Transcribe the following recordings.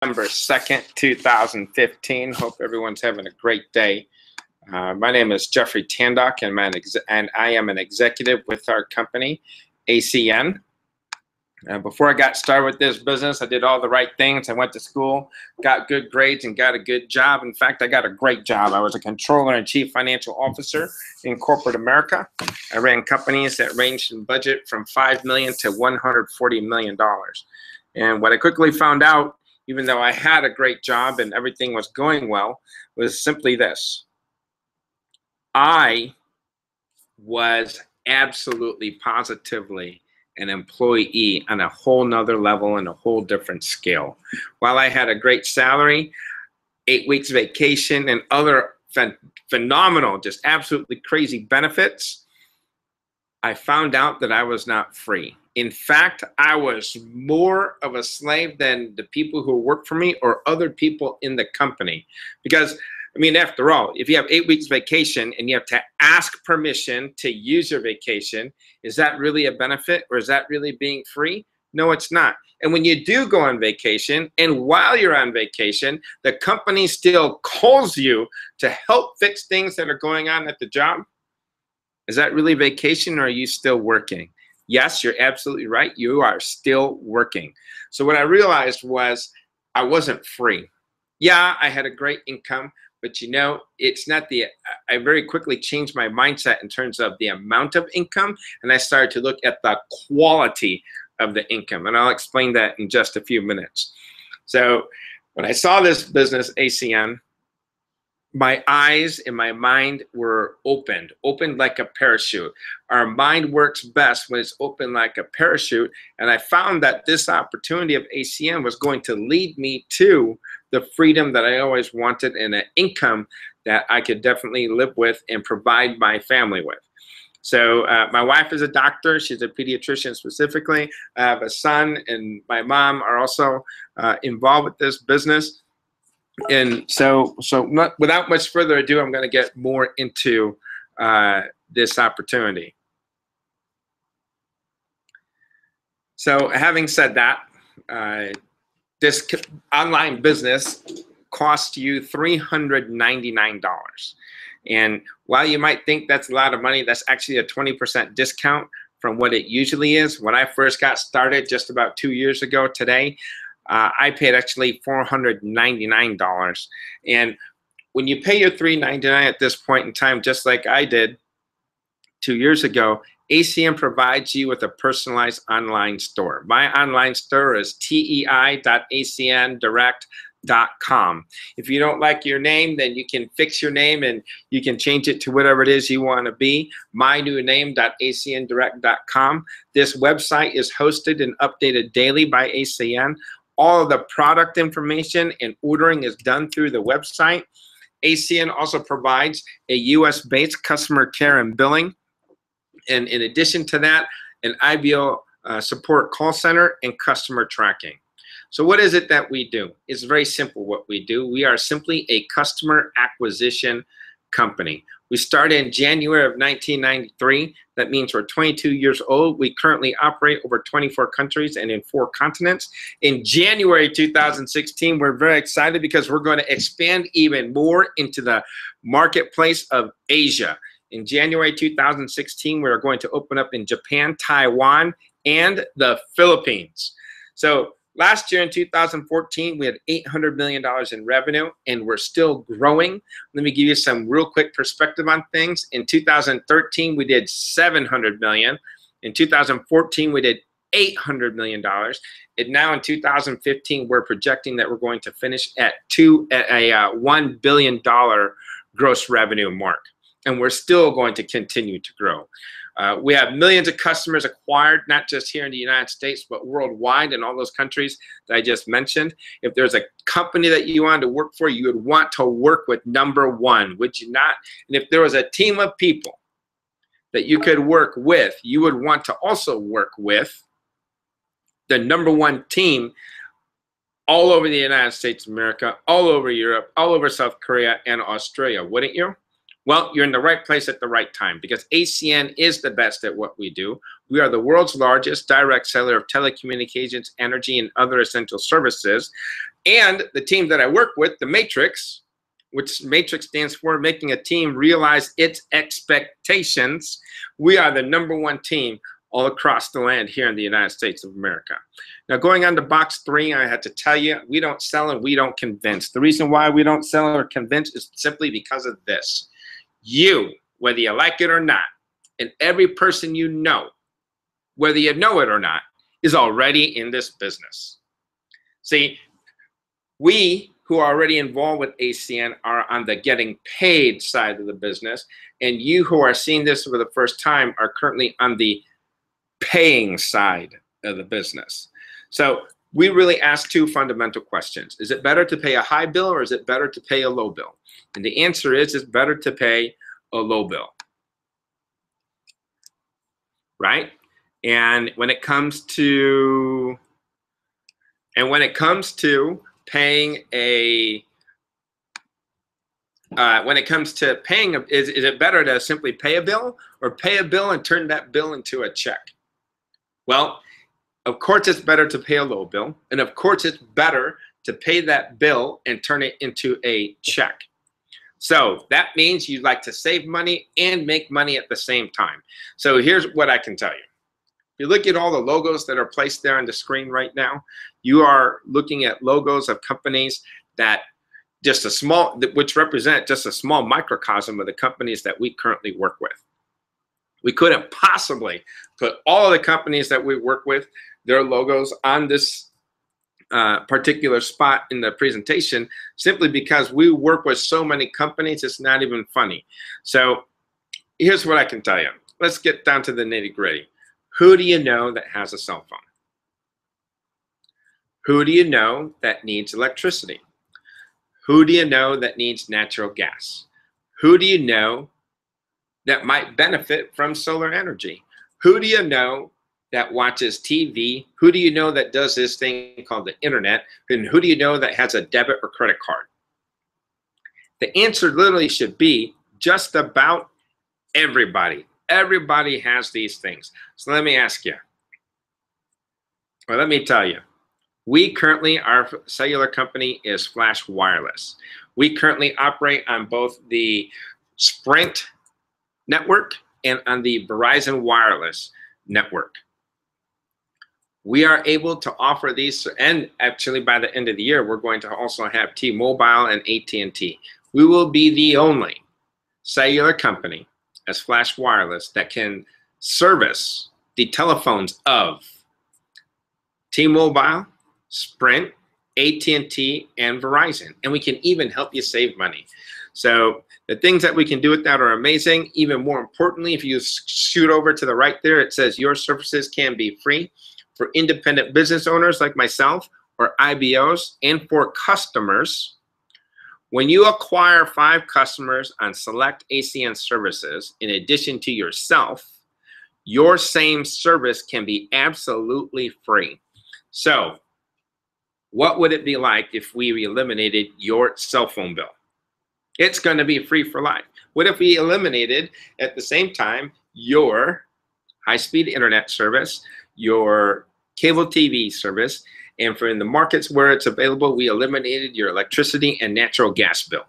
November 2nd, 2015. Hope everyone's having a great day. My name is Jeffrey Tandock, and I am an executive with our company, ACN. Before I got started with this business, I did all the right things. I went to school, got good grades, and got a good job. In fact, I got a great job. I was a controller and chief financial officer in corporate America. I ran companies that ranged in budget from $5 million to $140 million. And what I quickly found out, even though I had a great job and everything was going well, was simply this. I was absolutely positively an employee on a whole nother level and a whole different scale. While I had a great salary, 8 weeks vacation, and other phenomenal, just absolutely crazy benefits, I found out that I was not free. In fact, I was more of a slave than the people who work for me or other people in the company. Because, I mean, after all, if you have 8 weeks vacation and you have to ask permission to use your vacation, is that really a benefit, or is that really being free? No, it's not. And when you do go on vacation, and while you're on vacation, the company still calls you to help fix things that are going on at the job, is that really vacation, or are you still working? Yes, you're absolutely right. You are still working. So what I realized was I wasn't free. Yeah, I had a great income, but you know, it's not I very quickly changed my mindset in terms of the amount of income, and I started to look at the quality of the income, and I'll explain that in just a few minutes. So when I saw this business, ACN, my eyes and my mind were opened like a parachute. Our mind works best when it's open like a parachute, and I found that this opportunity of ACN was going to lead me to the freedom that I always wanted and an income that I could definitely live with and provide my family with. So my wife is a doctor. She's a pediatrician specifically. I have a son, and my mom are also involved with this business. And so without much further ado, I'm going to get more into this opportunity. So having said that, this online business costs you $399. And while you might think that's a lot of money, that's actually a 20% discount from what it usually is. When I first got started just about 2 years ago today, I paid actually $499. And when you pay your $399 at this point in time, just like I did 2 years ago, ACN provides you with a personalized online store. My online store is tei.acndirect.com. If you don't like your name, then you can fix your name and you can change it to whatever it is you want to be. mynewName.acndirect.com. This website is hosted and updated daily by ACN. All of the product information and ordering is done through the website. ACN also provides a US-based customer care and billing. And in addition to that, an IBO support call center and customer tracking. So what is it that we do? It's very simple what we do. We are simply a customer acquisition company. We started in January of 1993. That means we're 22 years old. We currently operate over 24 countries and in 4 continents. In January 2016, we're very excited because we're going to expand even more into the marketplace of Asia. In January 2016, we're going to open up in Japan, Taiwan, and the Philippines. So last year in 2014, we had $800 million in revenue, and we're still growing. Let me give you some real quick perspective on things. In 2013, we did $700 million. In 2014, we did $800 million. And now in 2015, we're projecting that we're going to finish at a $1 billion gross revenue mark. And we're still going to continue to grow. We have millions of customers acquired, not just here in the United States, but worldwide in all those countries that I just mentioned. If there's a company that you wanted to work for, you would want to work with number one, would you not? And if there was a team of people that you could work with, you would want to also work with the number one team all over the United States of America, all over Europe, all over South Korea, and Australia, wouldn't you? Well, you're in the right place at the right time, because ACN is the best at what we do. We are the world's largest direct seller of telecommunications, energy, and other essential services. And the team that I work with, the Matrix, which Matrix stands for making a team realize its expectations. We are the #1 team all across the land here in the United States of America. Now, going on to box 3, I had to tell you, we don't sell and we don't convince. The reason why we don't sell or convince is simply because of this. You, whether you like it or not, and every person you know, whether you know it or not, is already in this business. See, we who are already involved with ACN are on the getting paid side of the business, and you who are seeing this for the first time are currently on the paying side of the business. So we really ask 2 fundamental questions. Is it better to pay a high bill or is it better to pay a low bill? And the answer is it's better to pay a low bill, right? And when it comes to paying a is it better to simply pay a bill or pay a bill and turn that bill into a check? Well, of course it's better to pay a low bill, and of course it's better to pay that bill and turn it into a check. So that means you'd like to save money and make money at the same time. So here's what I can tell you. If you look at all the logos that are placed there on the screen right now, you are looking at logos of companies that which represent just a small microcosm of the companies that we currently work with. We couldn't possibly put all of the companies that we work with, their logos on this particular spot in the presentation, simply because we work with so many companies, it's not even funny. So here's what I can tell you. Let's get down to the nitty-gritty. Who do you know that has a cell phone? Who do you know that needs electricity? Who do you know that needs natural gas? Who do you know that might benefit from solar energy? Who do you know that watches TV? Who do you know that does this thing called the internet? And who do you know that has a debit or credit card? The answer literally should be just about everybody. Everybody has these things. So let me ask you, or let me tell you, we currently, our cellular company is Flash Wireless. We currently operate on both the Sprint network and on the Verizon Wireless network. We are able to offer these, and actually by the end of the year, we're going to also have T-Mobile and AT&T. We will be the only cellular company as Flash Wireless that can service the telephones of T-Mobile, Sprint, AT&T, and Verizon. And we can even help you save money. So the things that we can do with that are amazing. Even more importantly, if you shoot over to the right there, it says your services can be free for independent business owners like myself or IBOs, and for customers. When you acquire 5 customers on select ACN services, in addition to yourself, your same service can be absolutely free. So what would it be like if we eliminated your cell phone bill? It's going to be free for life. What if we eliminated at the same time your high-speed internet service, your cable TV service, and for in the markets where it's available, we eliminated your electricity and natural gas bill?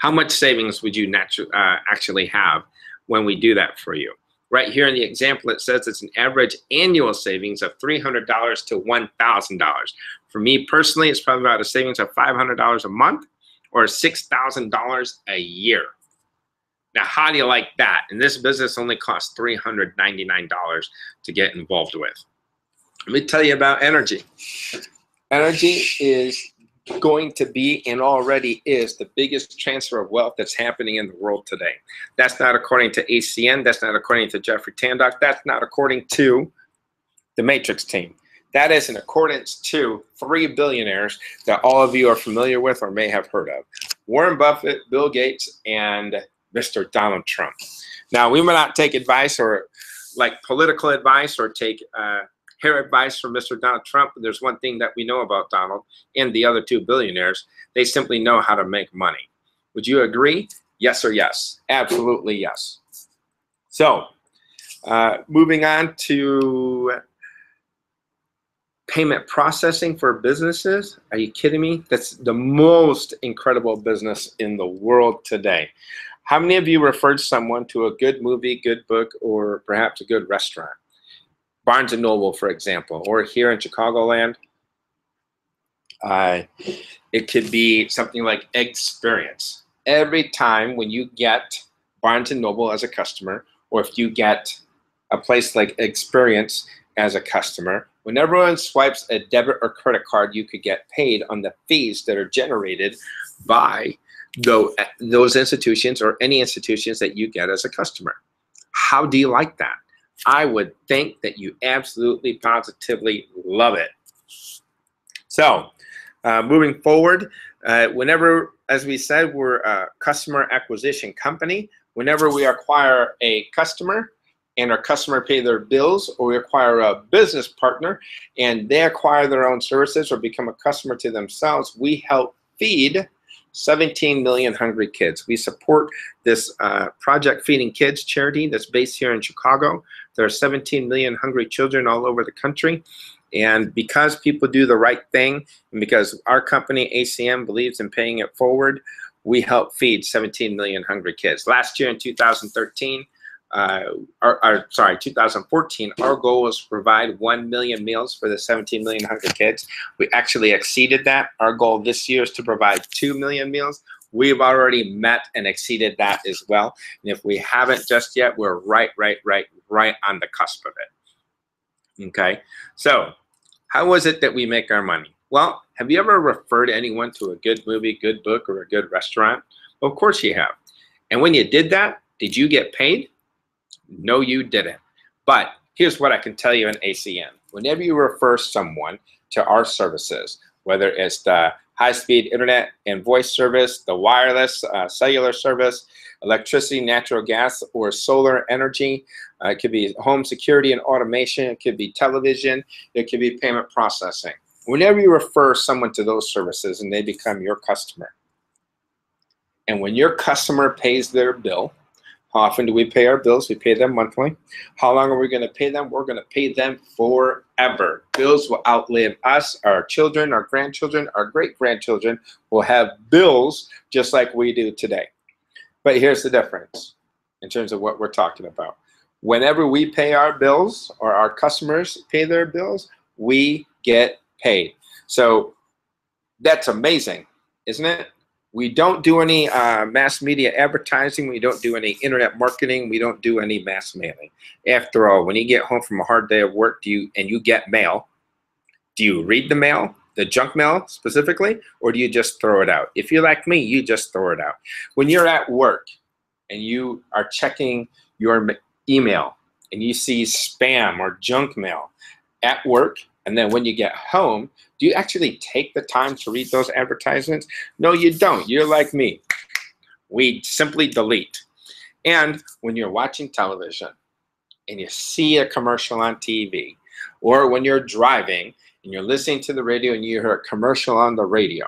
How much savings would you actually have when we do that for you? Right here in the example, it says it's an average annual savings of $300 to $1,000. For me personally, it's probably about a savings of $500 a month or $6,000 a year. Now, how do you like that? And this business only costs $399 to get involved with. Let me tell you about energy. Energy is going to be, and already is, the biggest transfer of wealth that's happening in the world today. That's not according to ACN. That's not according to Jeffrey Tandock. That's not according to the Matrix team. That is in accordance to 3 billionaires that all of you are familiar with or may have heard of: Warren Buffett, Bill Gates, and Mr. Donald Trump. Now, we may not take advice or like political advice or take hair advice from Mr. Donald Trump. But there's one thing that we know about Donald and the other 2 billionaires. They simply know how to make money. Would you agree? Yes or yes? Absolutely yes. So moving on to Payment processing for businesses? Are you kidding me? That's the most incredible business in the world today. How many of you referred someone to a good movie, good book, or perhaps a good restaurant? Barnes & Noble, for example, or here in Chicagoland, it could be something like Experience. Every time when you get Barnes & Noble as a customer, or if you get a place like Experience as a customer, when everyone swipes a debit or credit card, you could get paid on the fees that are generated by those institutions or any institutions that you get as a customer. How do you like that? I would think that you absolutely, positively love it. So, moving forward, whenever, as we said, we're a customer acquisition company. Whenever we acquire a customer and our customer pay their bills, or we acquire a business partner and they acquire their own services or become a customer to themselves, we help feed 17 million hungry kids. We support this Project Feeding Kids charity that's based here in Chicago. There are 17 million hungry children all over the country. And because people do the right thing, and because our company, ACM, believes in paying it forward, we help feed 17 million hungry kids. Last year in 2014, our goal was to provide 1 million meals for the 17 million hungry kids. We actually exceeded that. Our goal this year is to provide 2 million meals. We've already met and exceeded that as well. And if we haven't just yet, we're right on the cusp of it. Okay, so how was it that we make our money? Well, have you ever referred anyone to a good movie, good book, or a good restaurant? Well, of course you have. And when you did that, did you get paid? No, you didn't. But here's what I can tell you in ACM. Whenever you refer someone to our services, whether it's the high-speed internet and voice service, the wireless cellular service, electricity, natural gas, or solar energy, it could be home security and automation, it could be television, it could be payment processing. Whenever you refer someone to those services and they become your customer, and when your customer pays their bill, how often do we pay our bills? We pay them monthly. How long are we going to pay them? We're going to pay them forever. Bills will outlive us, our children, our grandchildren, our great-grandchildren will have bills just like we do today. But here's the difference in terms of what we're talking about. Whenever we pay our bills or our customers pay their bills, we get paid. So that's amazing, isn't it? We don't do any mass media advertising. We don't do any internet marketing. We don't do any mass mailing. After all, when you get home from a hard day of work and you get mail, do you read the mail, the junk mail specifically, or do you just throw it out? If you're like me, you just throw it out. When you're at work and you are checking your email and you see spam or junk mail at work, and then when you get home, do you actually take the time to read those advertisements? No, you don't. You're like me. We simply delete. And when you're watching television and you see a commercial on TV, or when you're driving and you're listening to the radio and you hear a commercial on the radio,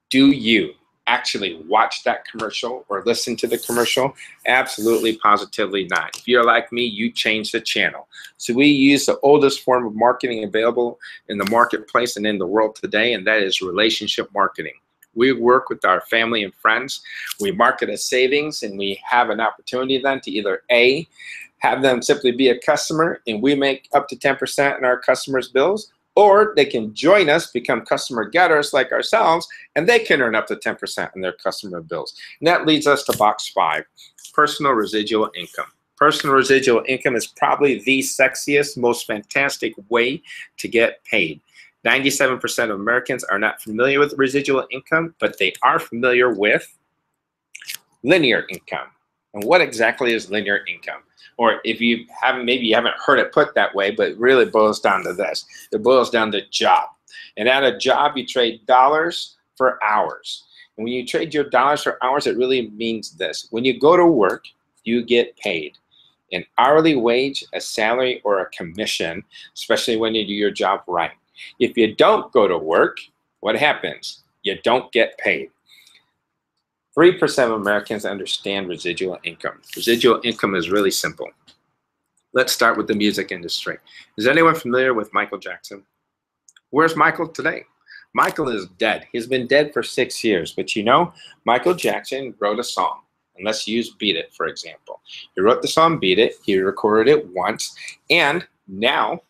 do you actually watch that commercial or listen to the commercial? Absolutely, positively not. If you're like me, you change the channel. So we use the oldest form of marketing available in the marketplace and in the world today, and that is relationship marketing. We work with our family and friends. We market a savings, and we have an opportunity then to either A, have them simply be a customer, and we make up to 10% in our customers' bills, or they can join us, become customer getters like ourselves, and they can earn up to 10% in their customer bills. And that leads us to box 5, personal residual income. Personal residual income is probably the sexiest, most fantastic way to get paid. 97% of Americans are not familiar with residual income, but they are familiar with linear income. And what exactly is linear income? Or if you haven't, maybe you haven't heard it put that way, but it really boils down to this. It boils down to job. And at a job, you trade dollars for hours. And when you trade your dollars for hours, it really means this. When you go to work, you get paid an hourly wage, a salary, or a commission, especially when you do your job right. If you don't go to work, what happens? You don't get paid. 3% of Americans understand residual income. Residual income is really simple. Let's start with the music industry. Is anyone familiar with Michael Jackson? Where's Michael today? Michael is dead. He's been dead for 6 years. But you know, Michael Jackson wrote a song. And let's use Beat It, for example. He wrote the song Beat It. He recorded it once. And now,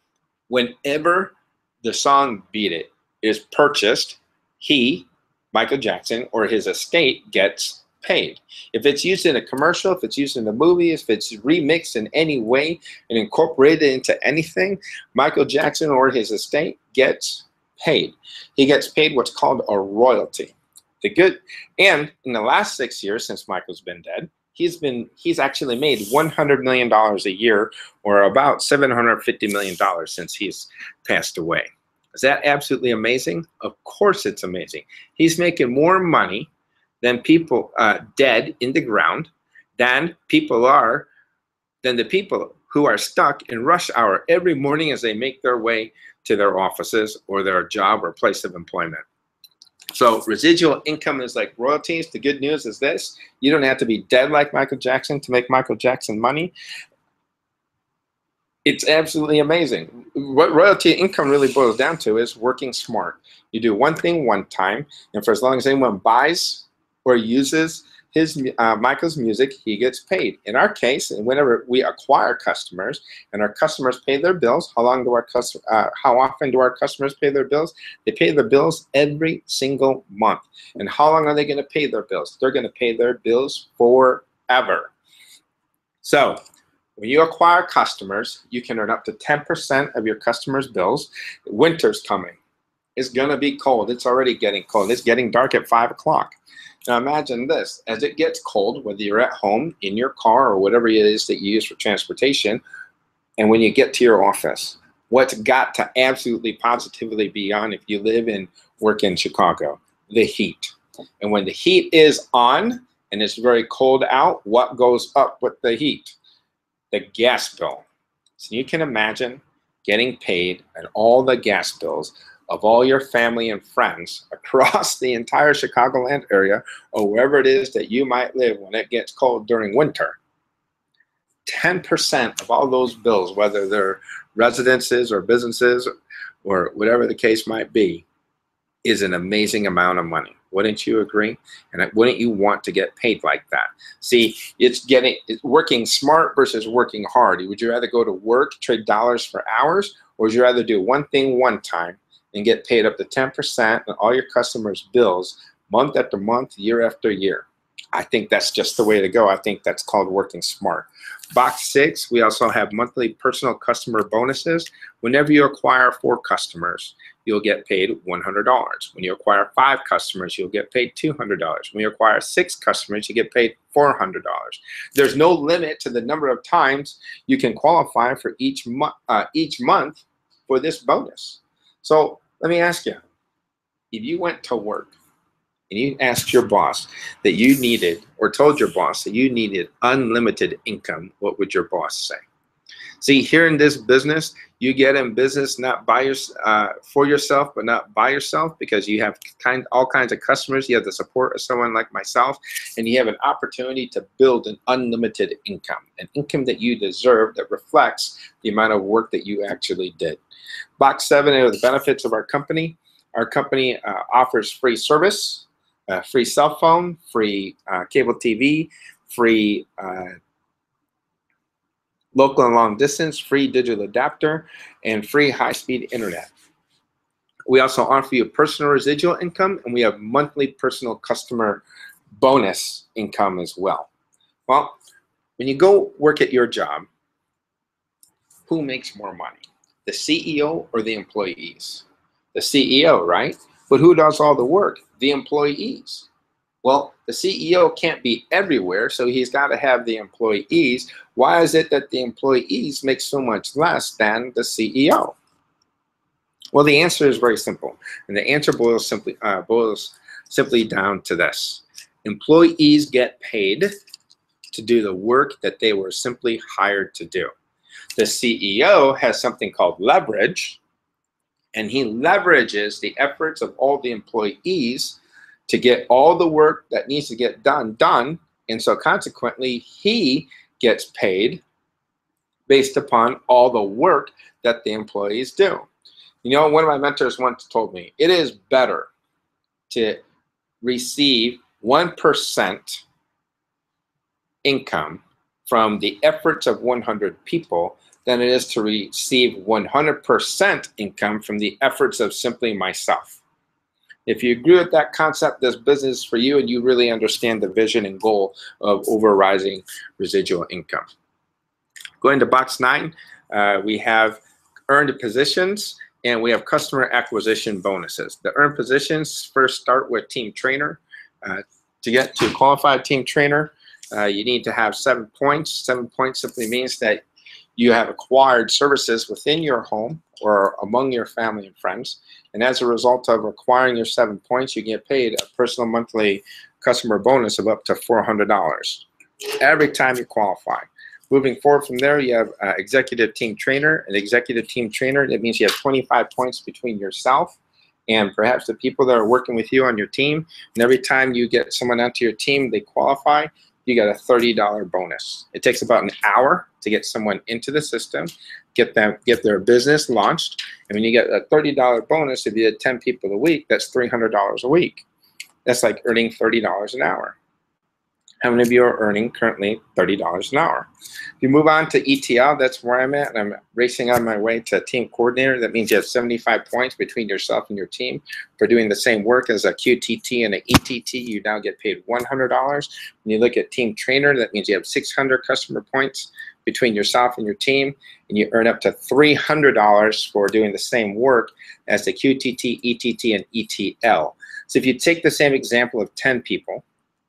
whenever the song Beat It is purchased, he, Michael Jackson, or his estate gets paid. If it's used in a commercial, if it's used in a movie, if it's remixed in any way and incorporated into anything, Michael Jackson or his estate gets paid. He gets paid what's called a royalty. And in the last 6 years since Michael's been dead, he's actually made $100 million a year, or about $750 million since he's passed away. Is that absolutely amazing? Of course it's amazing. He's making more money than people dead in the ground than the people who are stuck in rush hour every morning as they make their way to their offices or their job or place of employment. So residual income is like royalties. The good news is this: you don't have to be dead like Michael Jackson to make Michael Jackson money. It's absolutely amazing. What royalty income really boils down to is working smart. You do one thing one time, and for as long as anyone buys or uses Michael's music, he gets paid. In our case, and whenever we acquire customers and our customers pay their bills, how often do our customers pay their bills? They pay their bills every single month. And how long are they going to pay their bills? They're going to pay their bills forever. So when you acquire customers, you can earn up to 10% of your customers' bills. Winter's coming. It's going to be cold. It's already getting cold. It's getting dark at 5 o'clock. Now imagine this: as it gets cold, whether you're at home, in your car, or whatever it is that you use for transportation, and when you get to your office, what's got to absolutely positively be on if you live and work in Chicago? The heat. And when the heat is on and it's very cold out, what goes up with the heat? The gas bill. So you can imagine getting paid and all the gas bills of all your family and friends across the entire Chicagoland area, or wherever it is that you might live when it gets cold during winter. 10% of all those bills, whether they're residences or businesses or whatever the case might be, is an amazing amount of money. Wouldn't you agree? And wouldn't you want to get paid like that? See, it's working smart versus working hard. Would you rather go to work, trade dollars for hours, or would you rather do one thing one time and get paid up to 10% on all your customers' bills month after month, year after year? I think that's just the way to go. I think that's called working smart. Box 6, we also have monthly personal customer bonuses. Whenever you acquire 4 customers, you'll get paid $100. When you acquire 5 customers, you'll get paid $200. When you acquire 6 customers, you get paid $400. There's no limit to the number of times you can qualify for each month for this bonus. So let me ask you, if you went to work and you asked your boss that you needed, or told your boss that you needed unlimited income, what would your boss say? See, here in this business, you get in business not for yourself, but not by yourself, because you have all kinds of customers. You have the support of someone like myself, and you have an opportunity to build an unlimited income, an income that you deserve that reflects the amount of work that you actually did. Box 7 are the benefits of our company. Our company offers free service, free cell phone, free cable TV, free local and long distance, free digital adapter, and free high-speed internet. We also offer you personal residual income, and we have monthly personal customer bonus income as well. Well, when you go work at your job, who makes more money? The CEO or the employees? The CEO, right? But who does all the work? The employees. Well, the CEO can't be everywhere, so he's got to have the employees. Why is it that the employees make so much less than the CEO? Well, the answer is very simple, and the answer boils simply down to this. Employees get paid to do the work that they were simply hired to do. The CEO has something called leverage, and he leverages the efforts of all the employees to get all the work that needs to get done, and so consequently he gets paid based upon all the work that the employees do. You know, one of my mentors once told me, it is better to receive 1% income from the efforts of 100 people than it is to receive 100% income from the efforts of simply myself. If you agree with that concept, this business is for you and you really understand the vision and goal of overriding residual income. Going to box 9, we have earned positions and we have customer acquisition bonuses. The earned positions first start with team trainer. To get to qualified team trainer, you need to have 7 points. 7 points simply means that you have acquired services within your home or among your family and friends. And as a result of acquiring your 7 points, you get paid a personal monthly customer bonus of up to $400 every time you qualify. Moving forward from there, you have executive team trainer. An executive team trainer, that means you have 25 points between yourself and perhaps the people that are working with you on your team. And every time you get someone onto your team, they qualify, you get a $30 bonus. It takes about an hour to get someone into the system, get their business launched. And when you get a $30 bonus, if you had 10 people a week, that's $300 a week. That's like earning $30 an hour. How many of you are earning currently $30 an hour? If you move on to ETL, that's where I'm at. I'm racing on my way to team coordinator. That means you have 75 points between yourself and your team for doing the same work as a QTT and an ETT. You now get paid $100. When you look at team trainer, that means you have 600 customer points between yourself and your team, and you earn up to $300 for doing the same work as the QTT, ETT, and ETL. So if you take the same example of 10 people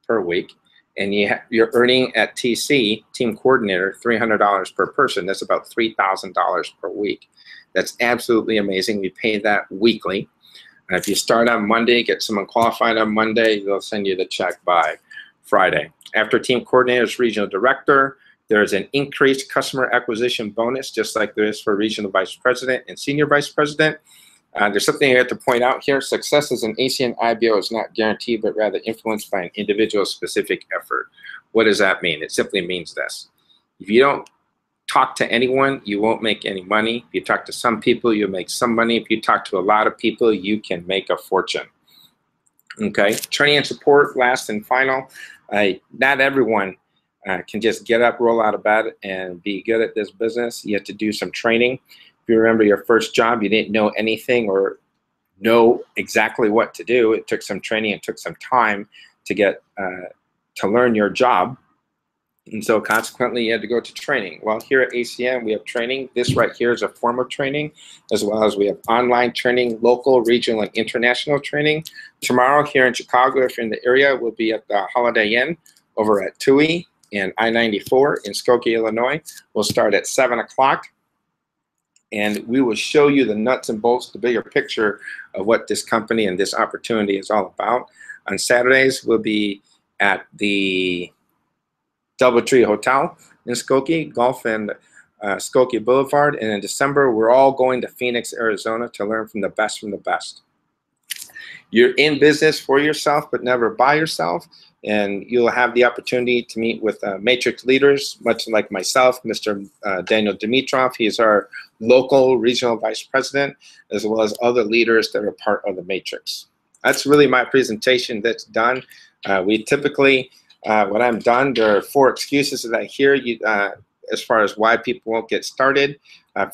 per week, and you're earning at TC, team coordinator, $300 per person. That's about $3,000 per week. That's absolutely amazing. We pay that weekly. And if you start on Monday, get someone qualified on Monday, they'll send you the check by Friday. After team coordinator's regional director, there's an increased customer acquisition bonus, just like there is for regional vice president and senior vice president. There's something I have to point out here. Success as an ACN IBO is not guaranteed, but rather influenced by an individual specific effort. What does that mean? It simply means this. If you don't talk to anyone, you won't make any money. If you talk to some people, you'll make some money. If you talk to a lot of people, you can make a fortune. Okay, training and support, last and final. Not everyone can just get up, roll out of bed, and be good at this business. You have to do some training. If you remember your first job, you didn't know anything or know exactly what to do. It took some training, it took some time to get to learn your job. And so consequently, you had to go to training. Well, here at ACN, we have training. This right here is a form of training, as well as we have online training, local, regional, and international training. Tomorrow here in Chicago, if you're in the area, we'll be at the Holiday Inn over at TUI and I-94 in Skokie, Illinois. We'll start at 7 o'clock. And we will show you the nuts and bolts, the bigger picture of what this company and this opportunity is all about. On Saturdays, we'll be at the DoubleTree Hotel in Skokie, Gulf and Skokie Boulevard. And in December, we're all going to Phoenix, Arizona to learn from the best from the best. You're in business for yourself, but never by yourself. And you'll have the opportunity to meet with matrix leaders, much like myself, Mr. Daniel Dimitrov. He's our local regional vice president, as well as other leaders that are part of the matrix. That's really my presentation that's done. We typically, when I'm done, there are 4 excuses that I hear as far as why people won't get started.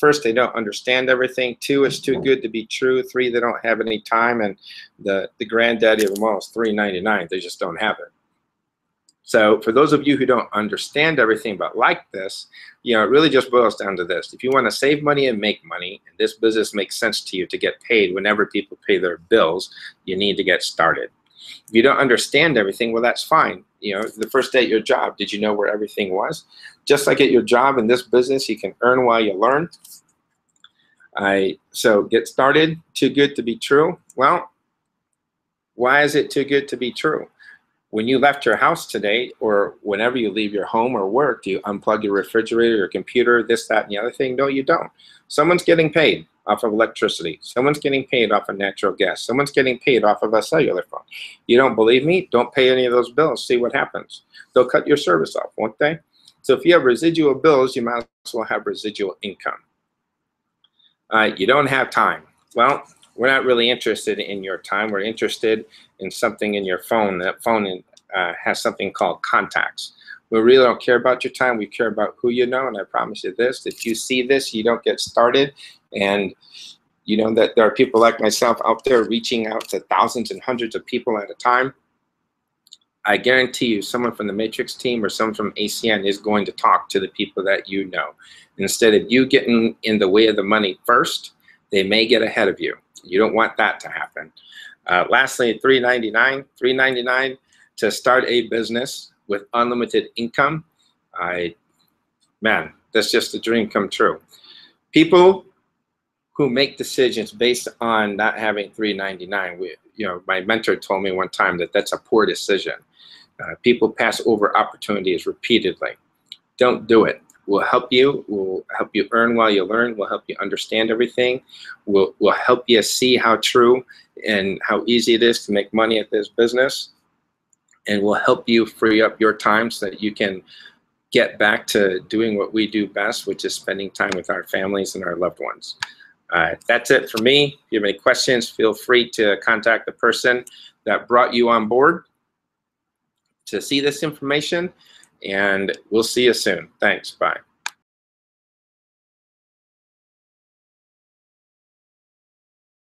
First, they don't understand everything. 2, it's too good to be true. 3, they don't have any time. And the granddaddy of them all is $3.99. They just don't have it. So for those of you who don't understand everything but like this, it really just boils down to this. If you want to save money and make money, and this business makes sense to you to get paid whenever people pay their bills, you need to get started. If you don't understand everything, well, that's fine. The first day at your job, did you know where everything was? Just like at your job in this business, you can earn while you learn. So get started. Too good to be true. Well, why is it too good to be true? When you left your house today, or whenever you leave your home or work, do you unplug your refrigerator, your computer, this, that, and the other thing? No, you don't. Someone's getting paid off of electricity. Someone's getting paid off of natural gas. Someone's getting paid off of a cellular phone. You don't believe me? Don't pay any of those bills. See what happens. They'll cut your service off, won't they? So if you have residual bills, you might as well have residual income. You don't have time. Well, we're not really interested in your time. We're interested in something in your phone. That phone has something called contacts. We really don't care about your time. We care about who you know. And I promise you this, if you see this, you don't get started. And you know that there are people like myself out there reaching out to thousands and hundreds of people at a time. I guarantee you someone from the Matrix team or someone from ACN is going to talk to the people that you know. Instead of you getting in the way of the money first, they may get ahead of you. You don't want that to happen. Lastly, $399 to start a business with unlimited income. Man, that's just a dream come true. People who make decisions based on not having $399, my mentor told me one time that that's a poor decision. People pass over opportunities repeatedly. Don't do it. We'll help you. We'll help you earn while you learn. We'll help you understand everything. We'll help you see how true and how easy it is to make money at this business. And we'll help you free up your time so that you can get back to doing what we do best, which is spending time with our families and our loved ones. That's it for me. If you have any questions, feel free to contact the person that brought you on board to see this information, and we'll see you soon. Thanks. Bye.